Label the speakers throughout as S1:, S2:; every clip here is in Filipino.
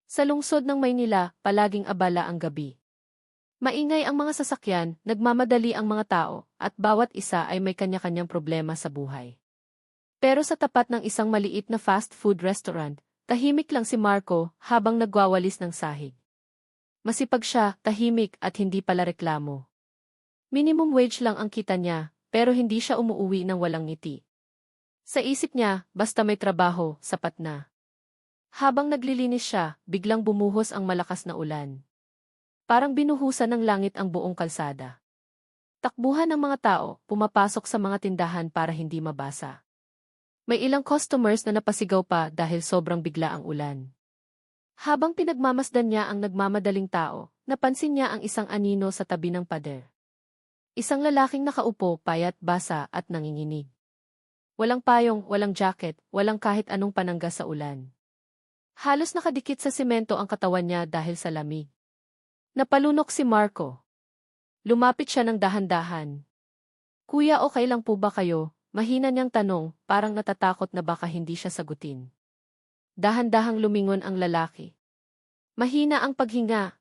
S1: Sa lungsod ng Maynila, palaging abala ang gabi. Maingay ang mga sasakyan, nagmamadali ang mga tao, at bawat isa ay may kanya-kanyang problema sa buhay. Pero sa tapat ng isang maliit na fast food restaurant, tahimik lang si Marco habang nagwawalis ng sahig. Masipag siya, tahimik at hindi pala reklamo. Minimum wage lang ang kita niya, pero hindi siya umuuwi ng walang ngiti. Sa isip niya, basta may trabaho, sapat na. Habang naglilinis siya, biglang bumuhos ang malakas na ulan. Parang binuhusan ng langit ang buong kalsada. Takbuhan ng mga tao, pumapasok sa mga tindahan para hindi mabasa. May ilang customers na napasigaw pa dahil sobrang bigla ang ulan. Habang pinagmamasdan niya ang nagmamadaling tao, napansin niya ang isang anino sa tabi ng pader. Isang lalaking nakaupo, payat, basa at nanginginig. Walang payong, walang jacket, walang kahit anong panangga sa ulan. Halos nakadikit sa semento ang katawan niya dahil sa lamig. Napalunok si Marco. Lumapit siya ng dahan-dahan. Kuya, okay lang po ba kayo? Mahina niyang tanong, parang natatakot na baka hindi siya sagutin. Dahan-dahang lumingon ang lalaki. Mahina ang paghinga.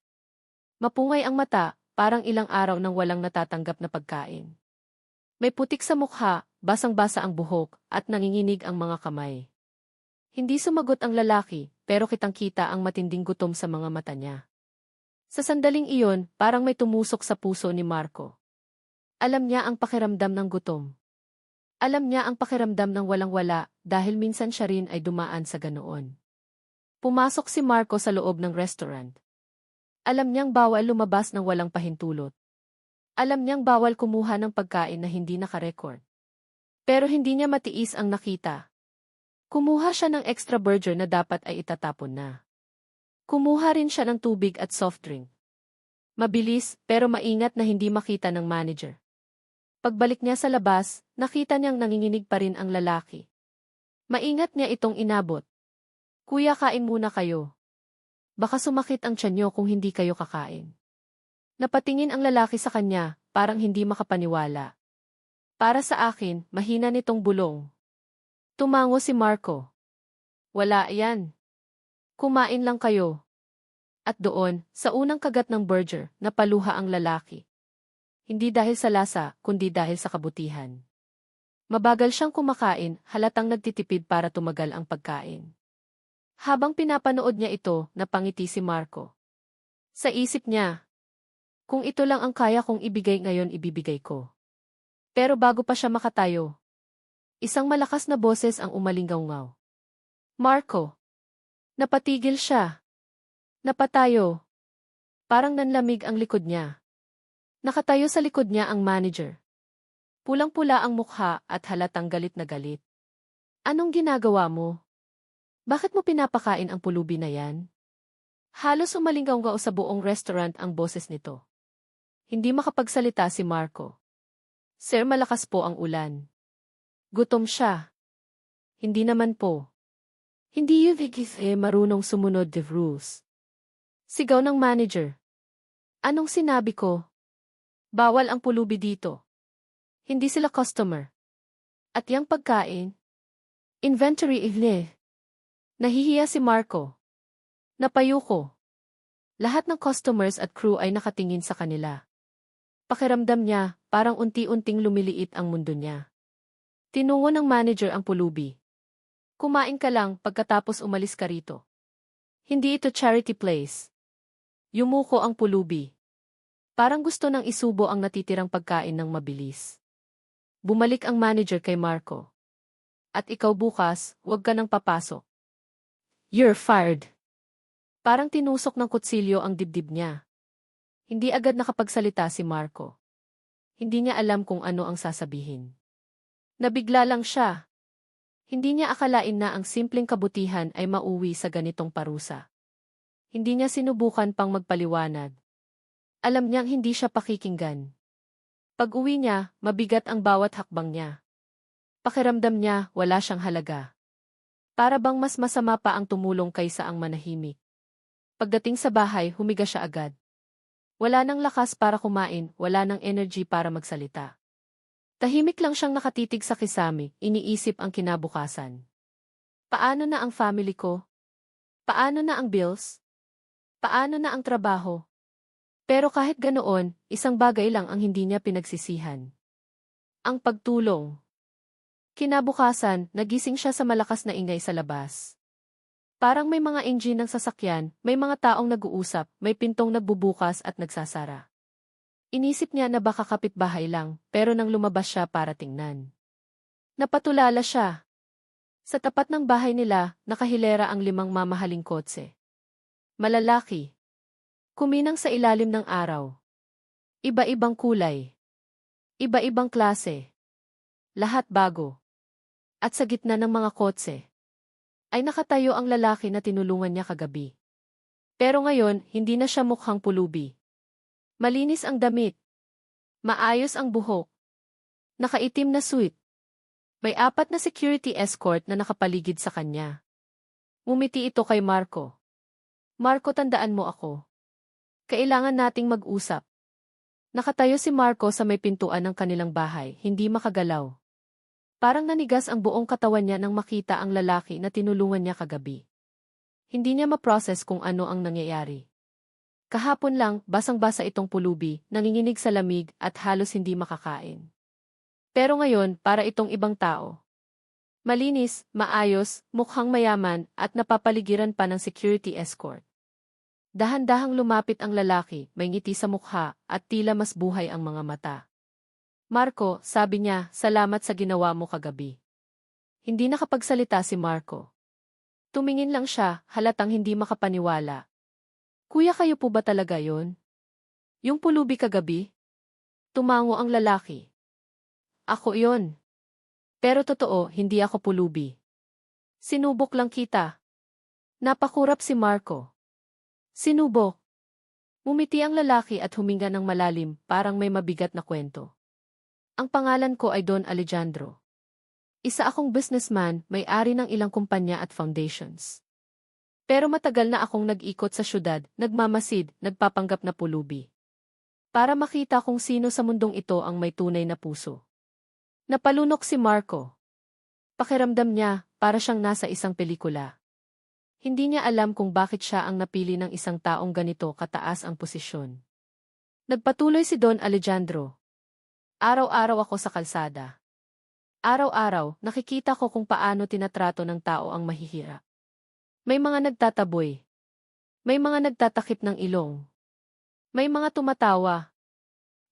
S1: Mapungay ang mata, parang ilang araw nang walang natatanggap na pagkain. May putik sa mukha, basang-basa ang buhok, at nanginginig ang mga kamay. Hindi sumagot ang lalaki, pero kitang-kita ang matinding gutom sa mga mata niya. Sa sandaling iyon, parang may tumusok sa puso ni Marco. Alam niya ang pakiramdam ng gutom. Alam niya ang pakiramdam ng walang-wala dahil minsan siya rin ay dumaan sa ganoon. Pumasok si Marco sa loob ng restaurant. Alam niyang bawal lumabas ng walang pahintulot. Alam niyang bawal kumuha ng pagkain na hindi nakarecord. Pero hindi niya matiis ang nakita. Kumuha siya ng extra burger na dapat ay itatapon na. Kumuha rin siya ng tubig at soft drink. Mabilis, pero maingat na hindi makita ng manager. Pagbalik niya sa labas, nakita niyang nanginginig pa rin ang lalaki. Maingat niya itong inabot. Kuya, kain muna kayo. Baka sumakit ang tiyan niyo kung hindi kayo kakain. Napatingin ang lalaki sa kanya, parang hindi makapaniwala. Para sa akin, mahina nitong bulong. Tumango si Marco. Wala yan. Kumain lang kayo. At doon, sa unang kagat ng burger, napaluha ang lalaki. Hindi dahil sa lasa, kundi dahil sa kabutihan. Mabagal siyang kumakain, halatang nagtitipid para tumagal ang pagkain. Habang pinapanood niya ito, napangiti si Marco. Sa isip niya, kung ito lang ang kaya kong ibigay ngayon, ibibigay ko. Pero bago pa siya makatayo, isang malakas na boses ang umalingaw-ngaw. Marco! Napatigil siya. Napatayo. Parang nanlamig ang likod niya. Nakatayo sa likod niya ang manager. Pulang-pula ang mukha at halatang galit na galit. Anong ginagawa mo? Bakit mo pinapakain ang pulubi na yan? Halos umalingaw-ngaw sa buong restaurant ang boses nito. Hindi makapagsalita si Marco. Sir, malakas po ang ulan. Gutom siya. Hindi naman po. Hindi yung marunong sumunod the rules. Sigaw ng manager. Anong sinabi ko? Bawal ang pulubi dito. Hindi sila customer. At yang pagkain? Inventory ihle. Nahihiya si Marco. Napayuko. Lahat ng customers at crew ay nakatingin sa kanila. Pakiramdam niya, parang unti-unting lumiliit ang mundo niya. Tinungo ng manager ang pulubi. Kumain ka lang pagkatapos umalis ka rito. Hindi ito charity place. Yumuko ang pulubi. Parang gusto nang isubo ang natitirang pagkain ng mabilis. Bumalik ang manager kay Marco. At ikaw bukas, huwag ka nang papasok. You're fired. Parang tinusok ng kutsilyo ang dibdib niya. Hindi agad nakapagsalita si Marco. Hindi niya alam kung ano ang sasabihin. Nabigla lang siya. Hindi niya akalain na ang simpleng kabutihan ay mauwi sa ganitong parusa. Hindi niya sinubukan pang magpaliwanag. Alam niyang hindi siya pakikinggan. Pag-uwi niya, mabigat ang bawat hakbang niya. Pakiramdam niya, wala siyang halaga. Para bang mas masama pa ang tumulong kaysa ang manahimik. Pagdating sa bahay, humiga siya agad. Wala nang lakas para kumain, wala nang energy para magsalita. Tahimik lang siyang nakatitig sa kisame, iniisip ang kinabukasan. Paano na ang family ko? Paano na ang bills? Paano na ang trabaho? Pero kahit ganoon, isang bagay lang ang hindi niya pinagsisihan. Ang pagtulong. Kinabukasan, nagising siya sa malakas na ingay sa labas. Parang may mga engine ng sasakyan, may mga taong nag-uusap, may pintong nagbubukas at nagsasara. Inisip niya na baka kapitbahay lang, pero nang lumabas siya para tingnan, napatulala siya. Sa tapat ng bahay nila, nakahilera ang 5 mamahaling kotse. Malalaki. Kuminang sa ilalim ng araw. Iba-ibang kulay. Iba-ibang klase. Lahat bago. At sa gitna ng mga kotse, ay nakatayo ang lalaki na tinulungan niya kagabi. Pero ngayon, hindi na siya mukhang pulubi. Malinis ang damit. Maayos ang buhok. Nakaitim na suit. May 4 na security escort na nakapaligid sa kanya. Ngumiti ito kay Marco. Marco, tandaan mo ako. Kailangan nating mag-usap. Nakatayo si Marco sa may pintuan ng kanilang bahay, hindi makagalaw. Parang nanigas ang buong katawan niya nang makita ang lalaki na tinulungan niya kagabi. Hindi niya ma-process kung ano ang nangyayari. Kahapon lang, basang-basa itong pulubi, nanginginig sa lamig at halos hindi makakain. Pero ngayon, para itong ibang tao. Malinis, maayos, mukhang mayaman, at napapaligiran pa ng security escort. Dahan-dahang lumapit ang lalaki, may ngiti sa mukha, at tila mas buhay ang mga mata. Marco, sabi niya, salamat sa ginawa mo kagabi. Hindi nakapagsalita si Marco. Tumingin lang siya, halatang hindi makapaniwala. Kuya, kayo po ba talaga yon? Yung pulubi kagabi? Tumango ang lalaki. Ako yon. Pero totoo, hindi ako pulubi. Sinubok lang kita. Napakurap si Marco. Sinubok. Umiti ang lalaki at huminga ng malalim, parang may mabigat na kwento. Ang pangalan ko ay Don Alejandro. Isa akong businessman, may-ari ng ilang kumpanya at foundations. Pero matagal na akong nag-ikot sa syudad, nagmamasid, nagpapanggap na pulubi. Para makita kung sino sa mundong ito ang may tunay na puso. Napalunok si Marco. Pakiramdam niya, para siyang nasa isang pelikula. Hindi niya alam kung bakit siya ang napili ng isang taong ganito kataas ang posisyon. Nagpatuloy si Don Alejandro. Araw-araw ako sa kalsada. Araw-araw, nakikita ko kung paano tinatrato ng tao ang mahihirap. May mga nagtataboy. May mga nagtatakip ng ilong. May mga tumatawa.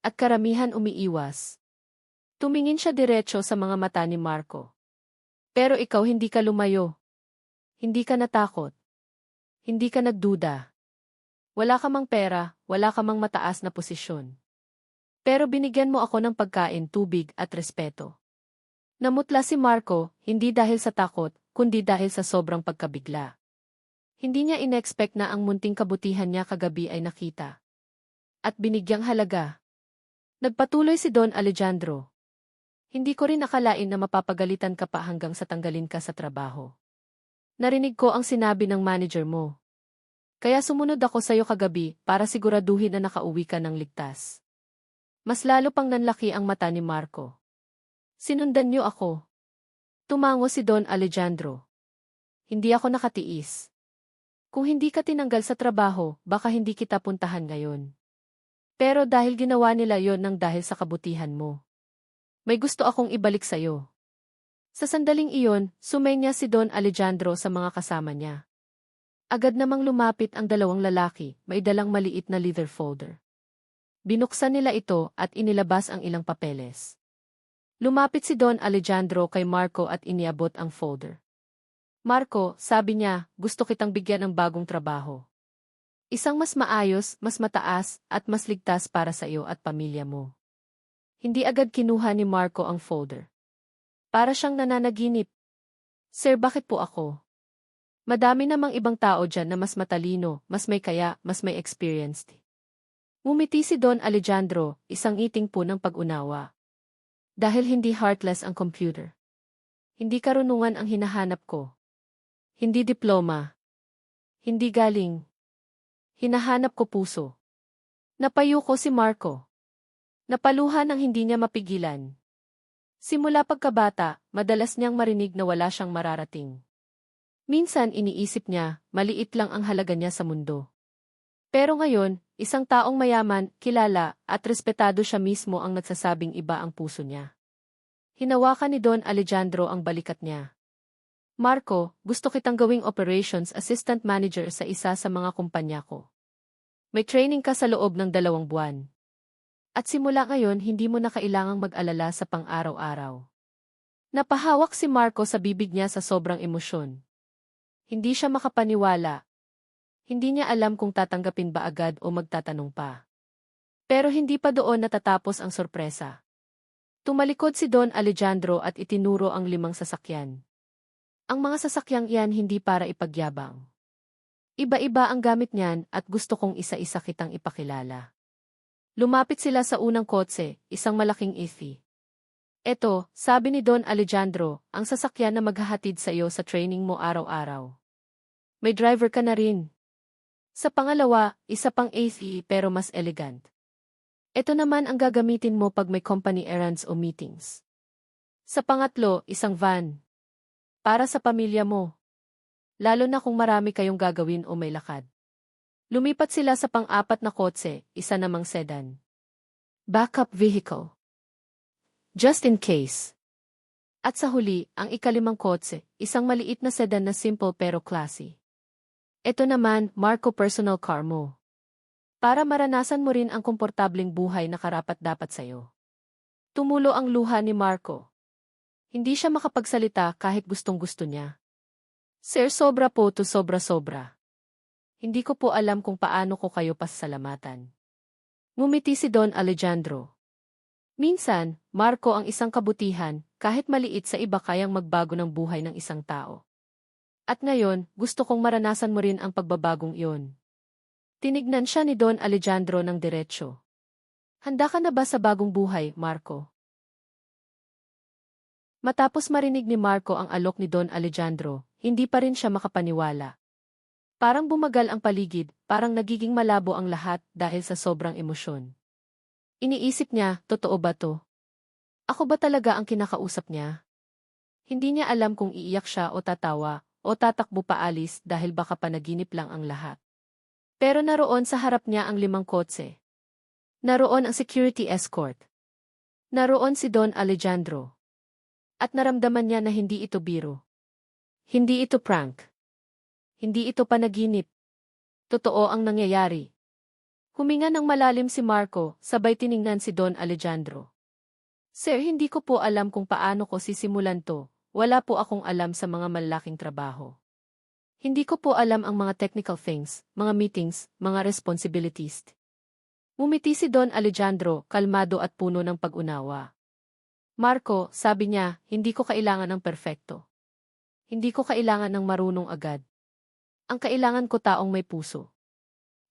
S1: At karamihan umiiwas. Tumingin siya diretso sa mga mata ni Marco. Pero ikaw hindi ka lumayo. Hindi ka natakot. Hindi ka nagduda. Wala ka mang pera, wala ka mang mataas na posisyon. Pero binigyan mo ako ng pagkain, tubig at respeto. Namutla si Marco, hindi dahil sa takot, kundi dahil sa sobrang pagkabigla. Hindi niya inexpect na ang munting kabutihan niya kagabi ay nakita. At binigyang halaga. Nagpatuloy si Don Alejandro. Hindi ko rin akalain na mapapagalitan ka pa hanggang sa tanggalin ka sa trabaho. Narinig ko ang sinabi ng manager mo. Kaya sumunod ako sa iyo kagabi para siguraduhin na nakauwi ka ng ligtas. Mas lalo pang nanlaki ang mata ni Marco. Sinundan niyo ako. Tumango si Don Alejandro. Hindi ako nakatiis. Kung hindi ka tinanggal sa trabaho, baka hindi kita puntahan ngayon. Pero dahil ginawa nila yon nang dahil sa kabutihan mo. May gusto akong ibalik sa'yo. Sa sandaling iyon, sumenya si Don Alejandro sa mga kasama niya. Agad namang lumapit ang 2 lalaki, may dalang maliit na leather folder. Binuksan nila ito at inilabas ang ilang papeles. Lumapit si Don Alejandro kay Marco at iniabot ang folder. Marco, sabi niya, gusto kitang bigyan ng bagong trabaho. Isang mas maayos, mas mataas, at mas ligtas para sa iyo at pamilya mo. Hindi agad kinuha ni Marco ang folder. Para siyang nananaginip. Sir, bakit po ako? Madami namang ibang tao dyan na mas matalino, mas may kaya, mas may experienced. Ngumiti si Don Alejandro, isang iting po ng pag-unawa. Dahil hindi heartless ang computer. Hindi karunungan ang hinahanap ko. Hindi diploma. Hindi galing. Hinahanap ko puso. Napayo ko si Marco. Napaluhan ang hindi niya mapigilan. Simula pagkabata, madalas niyang marinig na wala siyang mararating. Minsan iniisip niya, maliit lang ang halaga niya sa mundo. Pero ngayon, isang taong mayaman, kilala, at respetado siya mismo ang nagsasabing iba ang puso niya. Hinawakan ni Don Alejandro ang balikat niya. Marco, gusto kitang gawing operations assistant manager sa isa sa mga kumpanya ko. May training ka sa loob ng 2 buwan. At simula ngayon hindi mo na kailangang mag-alala sa pang-araw-araw. Napahawak si Marco sa bibig niya sa sobrang emosyon. Hindi siya makapaniwala. Hindi niya alam kung tatanggapin ba agad o magtatanong pa. Pero hindi pa doon natatapos ang sorpresa. Tumalikod si Don Alejandro at itinuro ang 5 sasakyan. Ang mga sasakyang iyan hindi para ipagyabang. Iba-iba ang gamit niyan at gusto kong isa-isa kitang ipakilala. Lumapit sila sa unang kotse, isang malaking EV. Eto, sabi ni Don Alejandro, ang sasakyan na maghahatid sa iyo sa training mo araw-araw. May driver ka na rin. Sa pangalawa, isa pang EV pero mas elegant. Ito naman ang gagamitin mo pag may company errands o meetings. Sa pangatlo, isang van. Para sa pamilya mo. Lalo na kung marami kayong gagawin o may lakad. Lumipat sila sa pang-4 na kotse, isa namang sedan. Backup vehicle. Just in case. At sa huli, ang ika-5 kotse, isang maliit na sedan na simple pero classy. Ito naman, Marco, personal car mo. Para maranasan mo rin ang komportableng buhay na karapat-dapat sa'yo. Tumulo ang luha ni Marco. Hindi siya makapagsalita kahit gustong-gusto niya. Sir, sobra po to sobra-sobra. Hindi ko po alam kung paano ko kayo pasasalamatan. Ngumiti si Don Alejandro. Minsan, Marco, ang isang kabutihan, kahit maliit sa iba kayang magbago ng buhay ng isang tao. At ngayon, gusto kong maranasan mo rin ang pagbabagong iyon. Tinignan siya ni Don Alejandro ng diretsyo. Handa ka na ba sa bagong buhay, Marco? Matapos marinig ni Marco ang alok ni Don Alejandro, hindi pa rin siya makapaniwala. Parang bumagal ang paligid, parang nagiging malabo ang lahat dahil sa sobrang emosyon. Iniisip niya, totoo ba to? Ako ba talaga ang kinakausap niya? Hindi niya alam kung iiyak siya o tatawa, o tatakbo paalis dahil baka panaginip lang ang lahat. Pero naroon sa harap niya ang 5 kotse. Naroon ang security escort. Naroon si Don Alejandro. At naramdaman niya na hindi ito biro. Hindi ito prank. Hindi ito panaginip. Totoo ang nangyayari. Huminga ng malalim si Marco, sabay tiningnan si Don Alejandro. Sir, hindi ko po alam kung paano ko sisimulan to. Wala po akong alam sa mga malalaking trabaho. Hindi ko po alam ang mga technical things, mga meetings, mga responsibilities. Ngumiti si Don Alejandro, kalmado at puno ng pag-unawa. Marco, sabi niya, hindi ko kailangan ng perpekto. Hindi ko kailangan ng marunong agad. Ang kailangan ko taong may puso.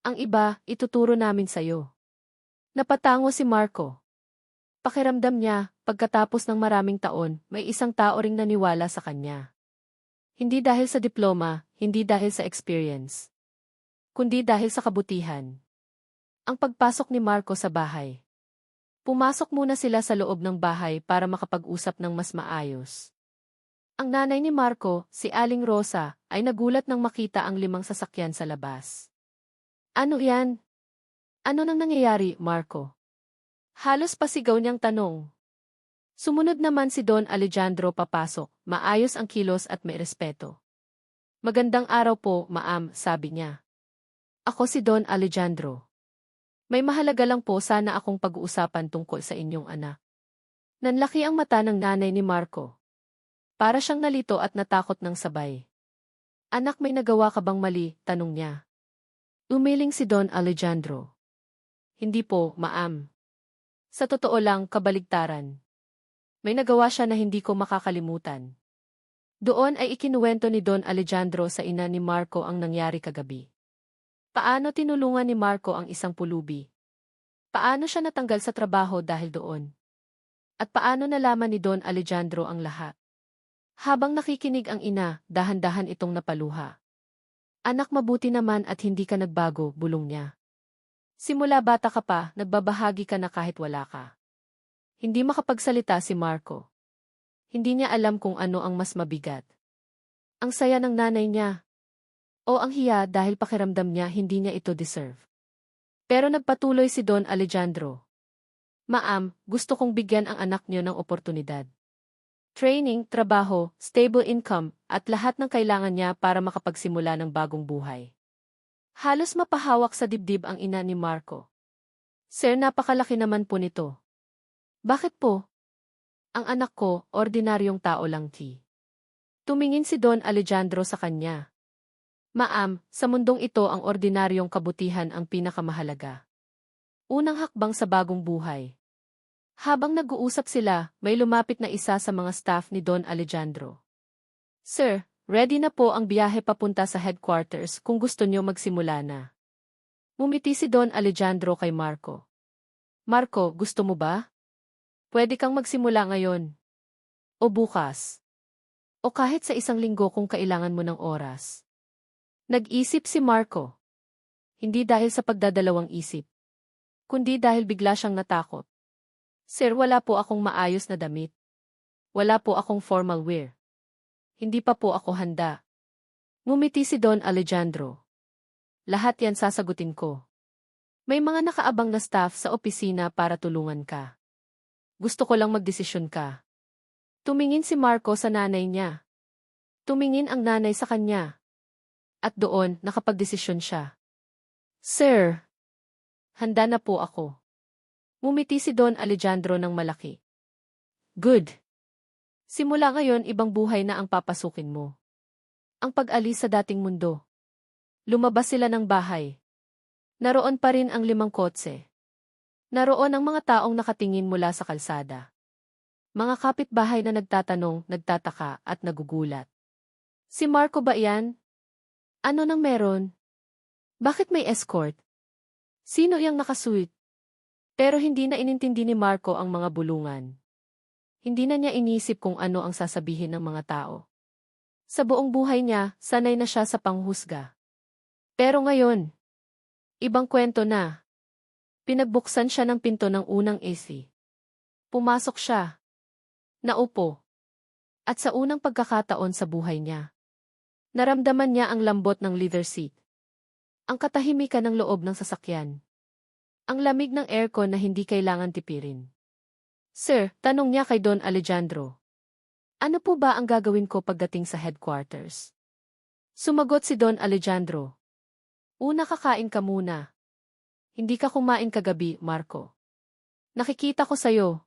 S1: Ang iba, ituturo namin sa'yo. Napatango si Marco. Pakiramdam niya, pagkatapos ng maraming taon, may isang tao ring naniwala sa kanya. Hindi dahil sa diploma, hindi dahil sa experience, kundi dahil sa kabutihan. Ang pagpasok ni Marco sa bahay. Pumasok muna sila sa loob ng bahay para makapag-usap ng mas maayos. Ang nanay ni Marco, si Aling Rosa, ay nagulat nang makita ang 5 sasakyan sa labas. Ano yan? Ano nang nangyayari, Marco? Halos pasigaw niyang tanong. Sumunod naman si Don Alejandro papasok, maayos ang kilos at may respeto. Magandang araw po, ma'am, sabi niya. Ako si Don Alejandro. May mahalaga lang po sana akong pag-uusapan tungkol sa inyong anak. Nanlaki ang mata ng nanay ni Marco. Para siyang nalito at natakot ng sabay. Anak, may nagawa ka bang mali? Tanong niya. Umiling si Don Alejandro. Hindi po, ma'am. Sa totoo lang, kabaligtaran. May nagawa siya na hindi ko makakalimutan. Doon ay ikinuwento ni Don Alejandro sa ina ni Marco ang nangyari kagabi. Paano tinulungan ni Marco ang isang pulubi? Paano siya natanggal sa trabaho dahil doon? At paano nalaman ni Don Alejandro ang lahat? Habang nakikinig ang ina, dahan-dahan itong napaluha. Anak, mabuti naman at hindi ka nagbago, bulong niya. Simula bata ka pa, nagbabahagi ka na kahit wala ka. Hindi makapagsalita si Marco. Hindi niya alam kung ano ang mas mabigat. Ang saya ng nanay niya. O ang hiya dahil pakiramdam niya hindi niya ito deserve. Pero nagpatuloy si Don Alejandro. Ma'am, gusto kong bigyan ang anak niyo ng oportunidad. Training, trabaho, stable income, at lahat ng kailangan niya para makapagsimula ng bagong buhay. Halos mapahawak sa dibdib ang ina ni Marco. Sir, napakalaki naman po nito. Bakit po? Ang anak ko, ordinaryong tao lang ti. Tumingin si Don Alejandro sa kanya. Ma'am, sa mundong ito ang ordinaryong kabutihan ang pinakamahalaga. Unang hakbang sa bagong buhay. Habang nag-uusap sila, may lumapit na isa sa mga staff ni Don Alejandro. Sir, ready na po ang biyahe papunta sa headquarters kung gusto niyo magsimula na. Ngumiti si Don Alejandro kay Marco. Marco, gusto mo ba? Pwede kang magsimula ngayon. O bukas. O kahit sa isang linggo kung kailangan mo ng oras. Nag-isip si Marco. Hindi dahil sa pagdadalawang isip, kundi dahil bigla siyang natakot. Sir, wala po akong maayos na damit. Wala po akong formal wear. Hindi pa po ako handa. Ngumiti si Don Alejandro. Lahat yan sasagutin ko. May mga nakaabang na staff sa opisina para tulungan ka. Gusto ko lang magdesisyon ka. Tumingin si Marco sa nanay niya. Tumingin ang nanay sa kanya. At doon, nakapagdesisyon siya. Sir, handa na po ako. Ngumiti si Don Alejandro ng malaki. Good. Simula ngayon ibang buhay na ang papasukin mo. Ang pag-alis sa dating mundo. Lumabas sila ng bahay. Naroon pa rin ang 5 kotse. Naroon ang mga taong nakatingin mula sa kalsada. Mga kapitbahay na nagtatanong, nagtataka at nagugulat. Si Marco ba yan? Ano nang meron? Bakit may escort? Sino yang nakasuit? Pero hindi na inintindi ni Marco ang mga bulungan. Hindi na niya inisip kung ano ang sasabihin ng mga tao. Sa buong buhay niya, sanay na siya sa panghusga. Pero ngayon, ibang kwento na. Pinagbuksan siya ng pinto ng unang AC. Pumasok siya. Naupo. At sa unang pagkakataon sa buhay niya, naramdaman niya ang lambot ng leather seat. Ang katahimikan ng loob ng sasakyan. Ang lamig ng aircon na hindi kailangan tipirin. Sir, tanong niya kay Don Alejandro. Ano po ba ang gagawin ko pagdating sa headquarters? Sumagot si Don Alejandro. Una, kakain ka muna. Hindi ka kumain kagabi, Marco. Nakikita ko sa'yo.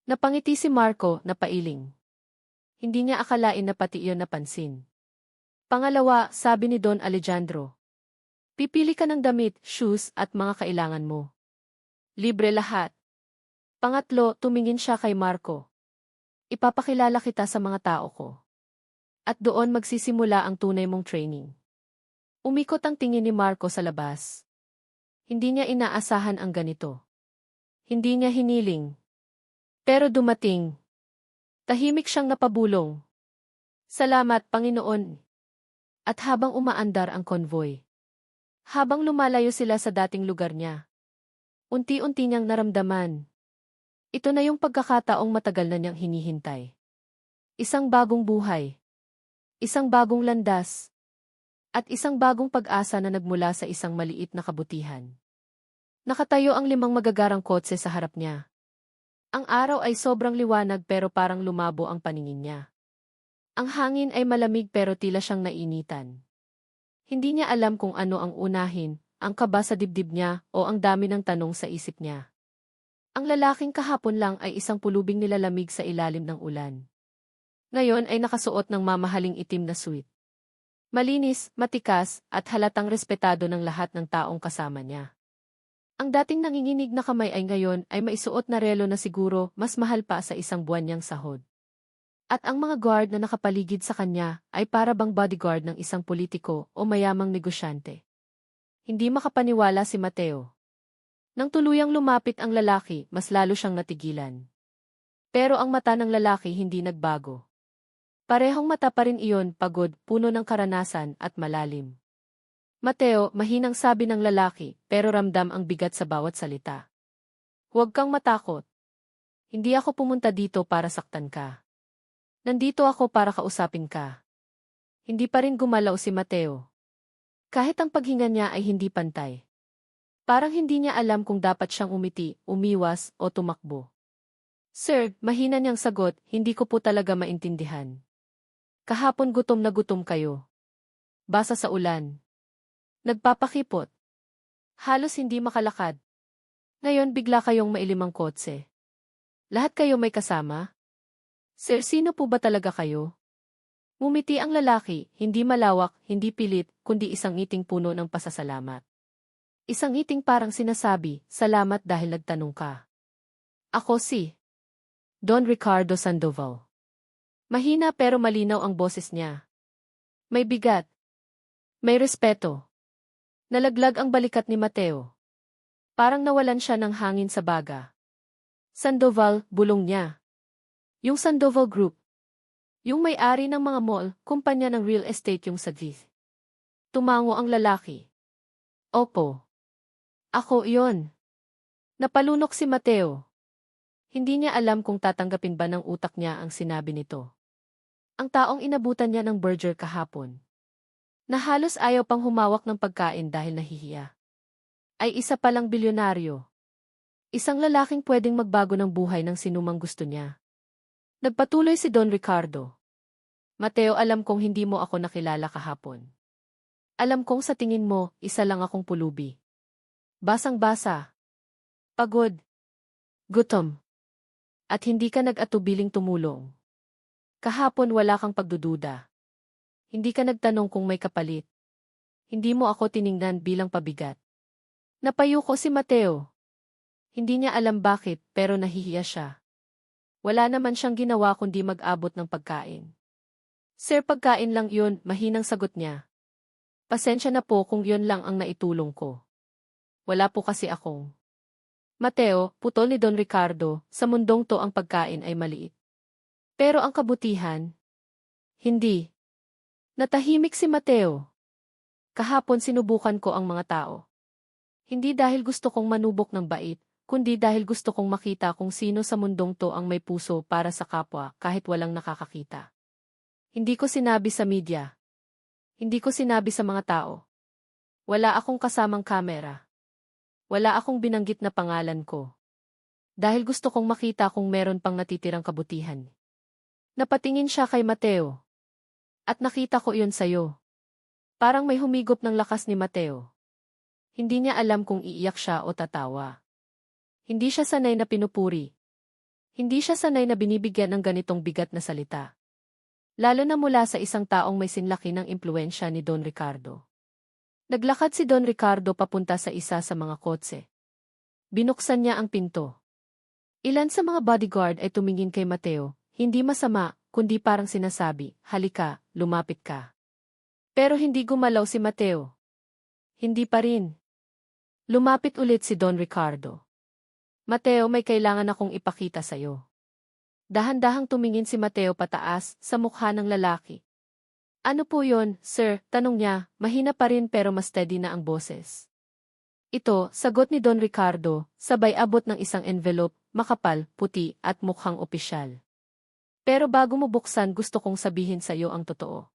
S1: Napangiti si Marco na pailing. Hindi niya akalain na pati iyon napansin. Pangalawa, sabi ni Don Alejandro. Pipili ka ng damit, shoes at mga kailangan mo. Libre lahat. Pangatlo, tumingin siya kay Marco. Ipapakilala kita sa mga tao ko. At doon magsisimula ang tunay mong training. Umikot ang tingin ni Marco sa labas. Hindi niya inaasahan ang ganito. Hindi niya hiniling. Pero dumating. Tahimik siyang napabulong. Salamat, Panginoon. At habang umaandar ang konvoy. Habang lumalayo sila sa dating lugar niya. Unti-unti niyang naramdaman. Ito na yung pagkakataong matagal na niyang hinihintay. Isang bagong buhay. Isang bagong landas. At isang bagong pag-asa na nagmula sa isang maliit na kabutihan. Nakatayo ang 5 magagarang kotse sa harap niya. Ang araw ay sobrang liwanag pero parang lumabo ang paningin niya. Ang hangin ay malamig pero tila siyang nainitan. Hindi niya alam kung ano ang unahin, ang kaba sa dibdib niya o ang dami ng tanong sa isip niya. Ang lalaking kahapon lang ay isang pulubing nilalamig sa ilalim ng ulan. Ngayon ay nakasuot ng mamahaling itim na suit. Malinis, matikas, at halatang respetado ng lahat ng taong kasama niya. Ang dating nanginginig na kamay ay ngayon ay maisuot na relo na siguro mas mahal pa sa isang buwan niyang sahod. At ang mga guard na nakapaligid sa kanya ay para bang bodyguard ng isang politiko o mayamang negosyante. Hindi makapaniwala si Mateo. Nang tuluyang lumapit ang lalaki, mas lalo siyang natigilan. Pero ang mata ng lalaki hindi nagbago. Parehong mata pa rin iyon, pagod, puno ng karanasan at malalim. Mateo, mahinang sabi ng lalaki, pero ramdam ang bigat sa bawat salita. Huwag kang matakot. Hindi ako pumunta dito para saktan ka. Nandito ako para kausapin ka. Hindi pa rin gumalaw si Mateo. Kahit ang paghinga niya ay hindi pantay. Parang hindi niya alam kung dapat siyang umiti, umiwas, o tumakbo. Sir, mahina niyang sagot, hindi ko po talaga maintindihan. Kahapon gutom na gutom kayo. Basa sa ulan. Nagpapakipot. Halos hindi makalakad. Ngayon bigla kayong mailimang kotse. Lahat kayo may kasama? Sir, sino po ba talaga kayo? Ngumiti ang lalaki, hindi malawak, hindi pilit, kundi isang ngiting puno ng pasasalamat. Isang ngiting parang sinasabi, salamat dahil nagtanong ka. Ako si Don Ricardo Sandoval. Mahina pero malinaw ang boses niya. May bigat. May respeto. Nalaglag ang balikat ni Mateo. Parang nawalan siya ng hangin sa baga. Sandoval, bulong niya. Yung Sandoval Group. Yung may-ari ng mga mall, kumpanya ng real estate yung sa Gith. Tumango ang lalaki. Opo. Ako yon. Napalunok si Mateo. Hindi niya alam kung tatanggapin ba ng utak niya ang sinabi nito. Ang taong inabutan niya ng burger kahapon, na halos ayaw pang humawak ng pagkain dahil nahihiya, ay isa palang bilyonaryo. Isang lalaking pwedeng magbago ng buhay ng sinumang gusto niya. Nagpatuloy si Don Ricardo. Mateo, alam kong hindi mo ako nakilala kahapon. Alam kong sa tingin mo, isa lang akong pulubi. Basang-basa. Pagod. Gutom. At hindi ka nag-atubiling tumulong. Kahapon wala kang pagdududa. Hindi ka nagtanong kung may kapalit. Hindi mo ako tiningnan bilang pabigat. Napayo ko si Mateo. Hindi niya alam bakit, pero nahihiya siya. Wala naman siyang ginawa kundi mag-abot ng pagkain. Sir, pagkain lang yun, mahinang sagot niya. Pasensya na po kung yun lang ang naitulong ko. Wala po kasi akong. Mateo, putol ni Don Ricardo, sa mundong to ang pagkain ay maliit. Pero ang kabutihan, hindi. Natahimik si Mateo. Kahapon sinubukan ko ang mga tao. Hindi dahil gusto kong manubok ng bait, kundi dahil gusto kong makita kung sino sa mundong to ang may puso para sa kapwa kahit walang nakakakita. Hindi ko sinabi sa media. Hindi ko sinabi sa mga tao. Wala akong kasamang kamera. Wala akong binanggit na pangalan ko. Dahil gusto kong makita kung meron pang natitirang kabutihan. Napatingin siya kay Mateo. At nakita ko iyon sayo. Parang may humigop ng lakas ni Mateo. Hindi niya alam kung iiyak siya o tatawa. Hindi siya sanay na pinupuri. Hindi siya sanay na binibigyan ng ganitong bigat na salita. Lalo na mula sa isang taong may sinlaki ng impluensya ni Don Ricardo. Naglakad si Don Ricardo papunta sa isa sa mga kotse. Binuksan niya ang pinto. Ilan sa mga bodyguard ay tumingin kay Mateo, hindi masama, kundi parang sinasabi, halika, lumapit ka. Pero hindi gumalaw si Mateo. Hindi pa rin. Lumapit ulit si Don Ricardo. Mateo, may kailangan akong ipakita sa'yo. Dahan-dahang tumingin si Mateo pataas sa mukha ng lalaki. Ano po yon, sir? Tanong niya, mahina pa rin pero mas steady na ang boses. Ito, sagot ni Don Ricardo, sabay abot ng isang envelope, makapal, puti, at mukhang opisyal. Pero bago mo buksan gusto kong sabihin sa iyo ang totoo.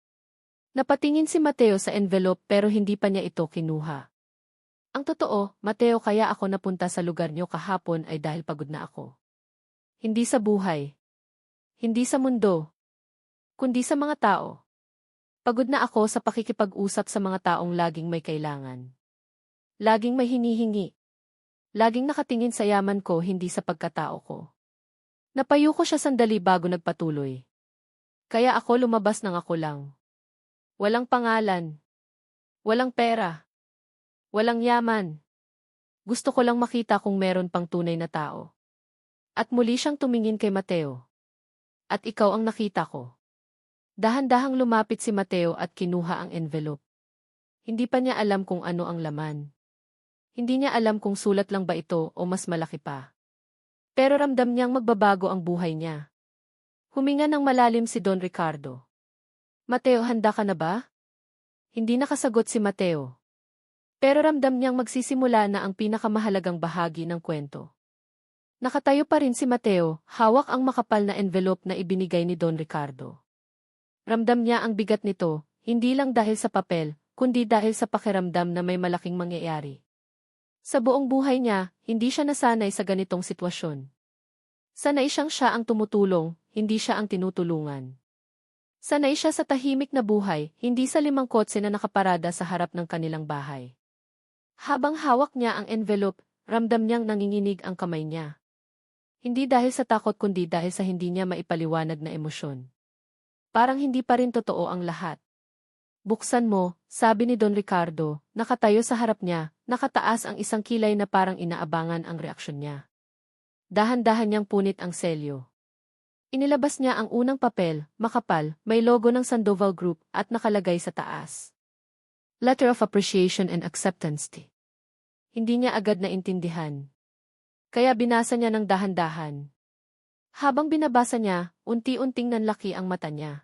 S1: Napatingin si Mateo sa envelope pero hindi pa niya ito kinuha. Ang totoo, Mateo, kaya ako napunta sa lugar niyo kahapon ay dahil pagod na ako. Hindi sa buhay. Hindi sa mundo. Kundi sa mga tao. Pagod na ako sa pakikipag-usap sa mga taong laging may kailangan. Laging may hinihingi. Laging nakatingin sa yaman ko hindi sa pagkatao ko. Napayo ko siya sandali bago nagpatuloy. Kaya ako lumabas ng ako lang. Walang pangalan. Walang pera. Walang yaman. Gusto ko lang makita kung meron pang tunay na tao. At muli siyang tumingin kay Mateo. At ikaw ang nakita ko. Dahan-dahang lumapit si Mateo at kinuha ang envelope. Hindi pa niya alam kung ano ang laman. Hindi niya alam kung sulat lang ba ito o mas malaki pa. Pero ramdam niyang magbabago ang buhay niya. Huminga ng malalim si Don Ricardo. Mateo, handa ka na ba? Hindi nakasagot si Mateo. Pero ramdam niyang magsisimula na ang pinakamahalagang bahagi ng kwento. Nakatayo pa rin si Mateo, hawak ang makapal na envelope na ibinigay ni Don Ricardo. Ramdam niya ang bigat nito, hindi lang dahil sa papel, kundi dahil sa pakiramdam na may malaking mangyayari. Sa buong buhay niya, hindi siya nasanay sa ganitong sitwasyon. Sanay siyang siya ang tumutulong, hindi siya ang tinutulungan. Sanay siya sa tahimik na buhay, hindi sa limang kotse na nakaparada sa harap ng kanilang bahay. Habang hawak niya ang envelope, ramdam niyang nanginginig ang kamay niya. Hindi dahil sa takot kundi dahil sa hindi niya maipaliwanag na emosyon. Parang hindi pa rin totoo ang lahat. Buksan mo, sabi ni Don Ricardo, nakatayo sa harap niya, nakataas ang isang kilay na parang inaabangan ang reaksyon niya. Dahan-dahan niyang punit ang selyo. Inilabas niya ang unang papel, makapal, may logo ng Sandoval Group at nakalagay sa taas. Letter of Appreciation and Acceptance. Hindi niya agad na intindihan. Kaya binasa niya ng dahan-dahan. Habang binabasa niya, unti-unting nanlaki ang mata niya.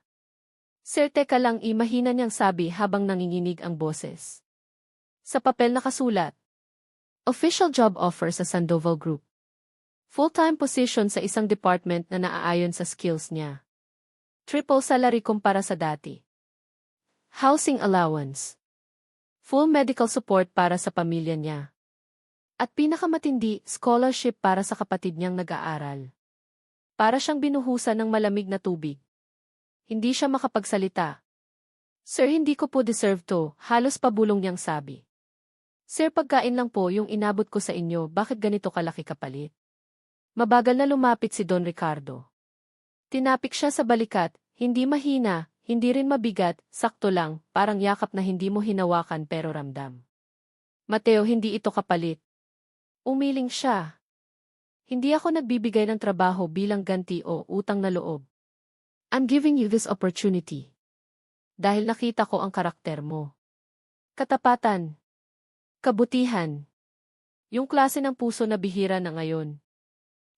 S1: Sir, teka lang, mahina niyang sabi habang nanginginig ang boses. Sa papel nakasulat. Official job offer sa Sandoval Group. Full-time position sa isang department na naaayon sa skills niya. Triple salary kumpara sa dati. Housing allowance. Full medical support para sa pamilya niya. At pinakamatindi, scholarship para sa kapatid niyang nag-aaral. Para siyang binuhusan ng malamig na tubig. Hindi siya makapagsalita. Sir, hindi ko po deserve to, halos pabulong niyang sabi. Sir, pagkain lang po yung inabot ko sa inyo, bakit ganito kalaki kapalit? Mabagal na lumapit si Don Ricardo. Tinapik siya sa balikat, hindi mahina, hindi rin mabigat, sakto lang, parang yakap na hindi mo hinawakan pero ramdam. Mateo, hindi ito kapalit. Umiling siya. Hindi ako nagbibigay ng trabaho bilang ganti o utang na loob. I'm giving you this opportunity. Dahil nakita ko ang karakter mo. Katapatan. Kabutihan. Yung klase ng puso na bihira na ngayon.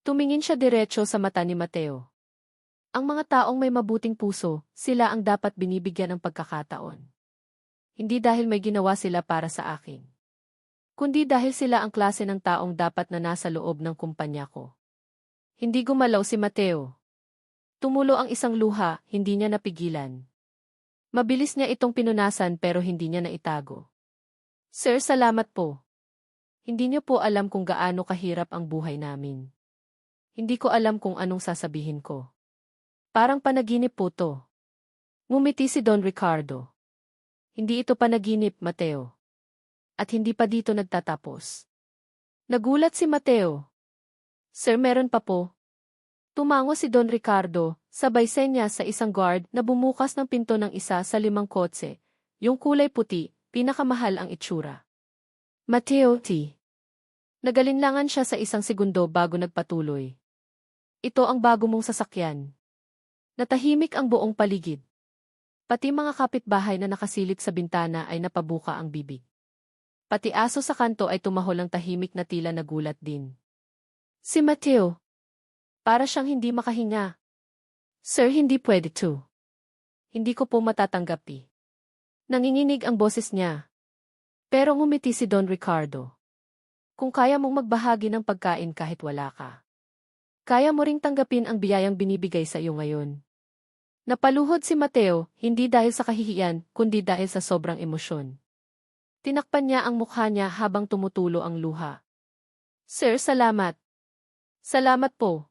S1: Tumingin siya diretso sa mata ni Mateo. Ang mga taong may mabuting puso, sila ang dapat binibigyan ng pagkakataon. Hindi dahil may ginawa sila para sa akin. Kundi dahil sila ang klase ng taong dapat na nasa loob ng kumpanya ko. Hindi gumalaw si Mateo. Tumulo ang isang luha, hindi niya napigilan. Mabilis niya itong pinunasan pero hindi niya naitago. Sir, salamat po. Hindi niyo po alam kung gaano kahirap ang buhay namin. Hindi ko alam kung anong sasabihin ko. Parang panaginip po to. Ngumiti si Don Ricardo. Hindi ito panaginip, Mateo. At hindi pa dito nagtatapos. Nagulat si Mateo. Sir, meron pa po. Tumango si Don Ricardo, sabay senyas sa isang guard na bumukas ng pinto ng isa sa 5 kotse, yung kulay puti, pinakamahal ang itsura. Mateo T. Nagalinlangan siya sa isang segundo bago nagpatuloy. Ito ang bago mong sasakyan. Natahimik ang buong paligid. Pati mga kapitbahay na nakasilip sa bintana ay napabuka ang bibig. Pati aso sa kanto ay tumahol ng tahimik na tila nagulat din. Si Mateo. Para siyang hindi makahinga. Sir, hindi pwede to. Hindi ko po matatanggapi. Nanginginig ang boses niya. Pero ngumiti si Don Ricardo. Kung kaya mong magbahagi ng pagkain kahit wala ka. Kaya mo ring tanggapin ang biyayang binibigay sa iyo ngayon. Napaluhod si Mateo, hindi dahil sa kahihiyan, kundi dahil sa sobrang emosyon. Tinakpan niya ang mukha niya habang tumutulo ang luha. Sir, salamat. Salamat po.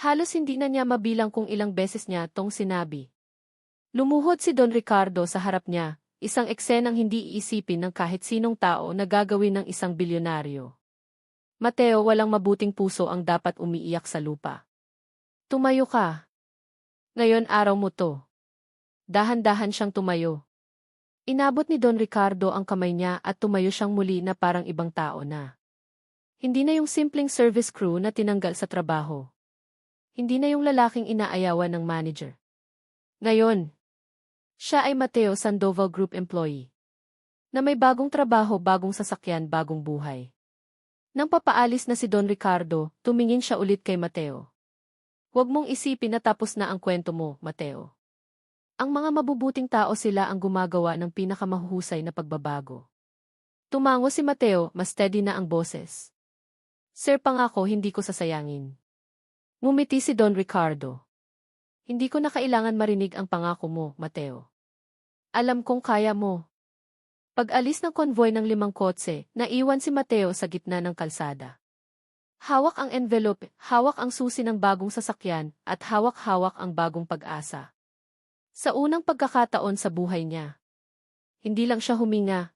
S1: Halos hindi na niya mabilang kung ilang beses niya tong sinabi. Lumuhod si Don Ricardo sa harap niya, isang eksenang hindi iisipin ng kahit sinong tao na gagawin ng isang bilyonaryo. Mateo, walang mabuting puso ang dapat umiiyak sa lupa. Tumayo ka. Ngayon araw mo to. Dahan-dahan siyang tumayo. Inabot ni Don Ricardo ang kamay niya at tumayo siyang muli na parang ibang tao na. Hindi na yung simpleng service crew na tinanggal sa trabaho. Hindi na yung lalaking inaayawan ng manager. Ngayon, siya ay Mateo Sandoval Group employee. Na may bagong trabaho, bagong sasakyan, bagong buhay. Nang papaalis na si Don Ricardo, tumingin siya ulit kay Mateo. Huwag mong isipin na tapos na ang kwento mo, Mateo. Ang mga mabubuting tao sila ang gumagawa ng pinakamahuhusay na pagbabago. Tumango si Mateo, mas steady na ang boses. Sir, pangako hindi ko sasayangin. Ngumiti si Don Ricardo. Hindi ko na kailangan marinig ang pangako mo, Mateo. Alam kong kaya mo. Pag-alis ng konvoy ng 5 kotse, naiwan si Mateo sa gitna ng kalsada. Hawak ang envelope, hawak ang susi ng bagong sasakyan, at hawak-hawak ang bagong pag-asa. Sa unang pagkakataon sa buhay niya, hindi lang siya huminga.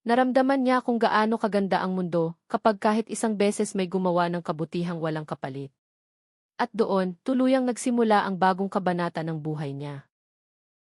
S1: Naramdaman niya kung gaano kaganda ang mundo kapag kahit isang beses may gumawa ng kabutihang walang kapalit. At doon, tuluyang nagsimula ang bagong kabanata ng buhay niya.